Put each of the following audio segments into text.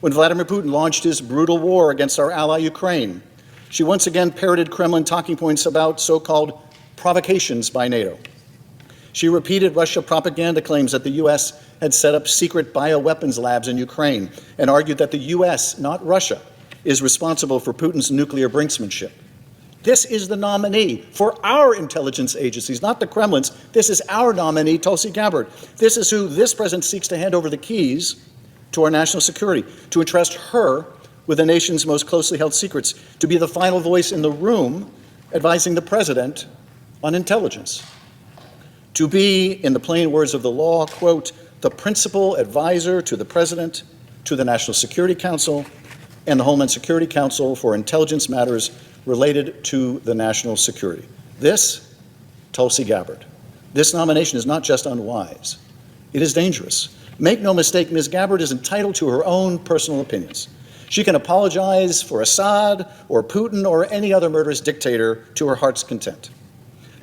when Vladimir Putin launched his brutal war against our ally Ukraine. She once again parroted Kremlin talking points about so-called provocations by NATO. She repeated Russia propaganda claims that the U.S. had set up secret bioweapons labs in Ukraine and argued that the U.S., not Russia, is responsible for Putin's nuclear brinksmanship. This is the nominee for our intelligence agencies, not the Kremlin's. This is our nominee, Tulsi Gabbard. This is who this president seeks to hand over the keys to our national security, to entrust her with the nation's most closely held secrets, to be the final voice in the room advising the president on intelligence, to be, in the plain words of the law, quote, the principal advisor to the president, to the National Security Council, and the Homeland Security Council for intelligence matters related to the national security. This, Tulsi Gabbard. This nomination is not just unwise, it is dangerous. Make no mistake, Ms. Gabbard is entitled to her own personal opinions. She can apologize for Assad or Putin or any other murderous dictator to her heart's content.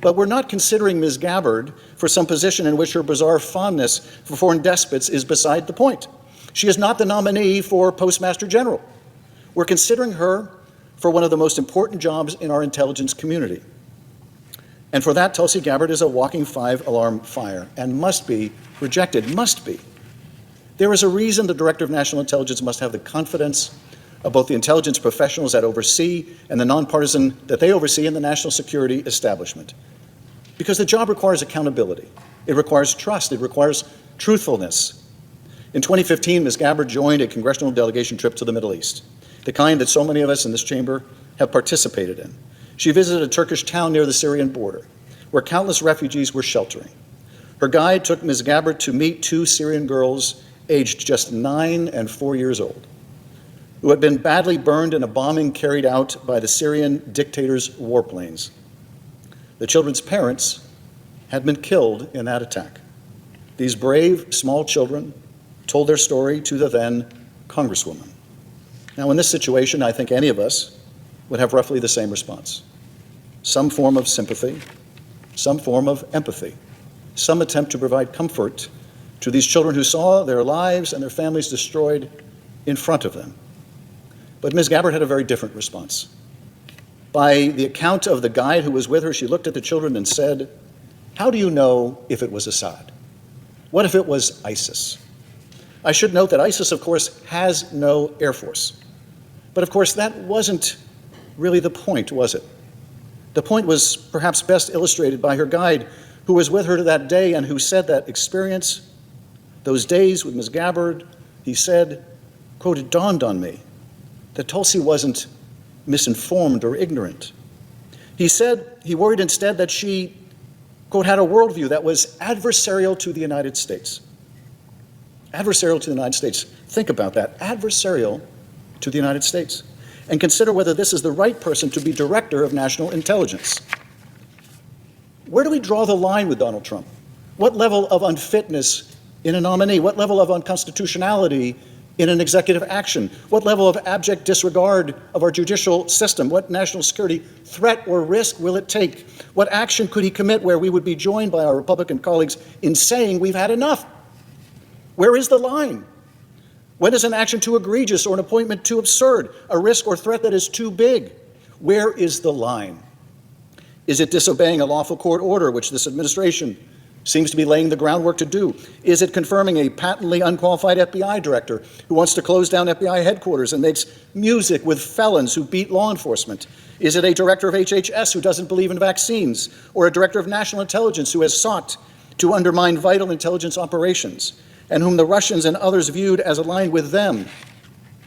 But we're not considering Ms. Gabbard for some position in which her bizarre fondness for foreign despots is beside the point. She is not the nominee for Postmaster General. We're considering her for one of the most important jobs in our intelligence community. And for that, Tulsi Gabbard is a walking five-alarm fire and must be rejected, must be. There is a reason the Director of National Intelligence must have the confidence of both the intelligence professionals that oversee and the nonpartisan that they oversee in the national security establishment. Because the job requires accountability. It requires trust. It requires truthfulness. In 2015, Ms. Gabbard joined a congressional delegation trip to the Middle East, the kind that so many of us in this chamber have participated in. She visited a Turkish town near the Syrian border, where countless refugees were sheltering. Her guide took Ms. Gabbard to meet two Syrian girls aged just 9 and 4 years old, who had been badly burned in a bombing carried out by the Syrian dictator's warplanes. The children's parents had been killed in that attack. These brave, small children told their story to the then Congresswoman. Now, in this situation, I think any of us would have roughly the same response. Some form of sympathy, some form of empathy, some attempt to provide comfort to these children who saw their lives and their families destroyed in front of them. But Ms. Gabbard had a very different response. By the account of the guide who was with her, she looked at the children and said, "How do you know if it was Assad? What if it was ISIS?" I should note that ISIS, of course, has no air force. But of course, that wasn't really the point, was it? The point was perhaps best illustrated by her guide, who was with her that day and who said that experience, those days with Ms. Gabbard, he said, quote, "It dawned on me that Tulsi wasn't misinformed or ignorant." He said he worried instead that she, quote, had a worldview that was adversarial to the United States. Adversarial to the United States. Think about that. Adversarial to the United States. And consider whether this is the right person to be director of national intelligence. Where do we draw the line with Donald Trump? What level of unfitness in a nominee? What level of unconstitutionality in an executive action? What level of abject disregard of our judicial system? What national security threat or risk will it take? What action could he commit where we would be joined by our Republican colleagues in saying we've had enough? Where is the line? When is an action too egregious or an appointment too absurd, a risk or threat that is too big? Where is the line? Is it disobeying a lawful court order, which this administration seems to be laying the groundwork to do? Is it confirming a patently unqualified FBI director who wants to close down FBI headquarters and makes music with felons who beat law enforcement? Is it a director of HHS who doesn't believe in vaccines, or a director of national intelligence who has sought to undermine vital intelligence operations, and whom the Russians and others viewed as aligned with them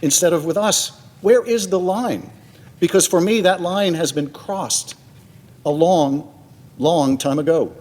instead of with us? Where is the line? Because for me, that line has been crossed a long, long time ago.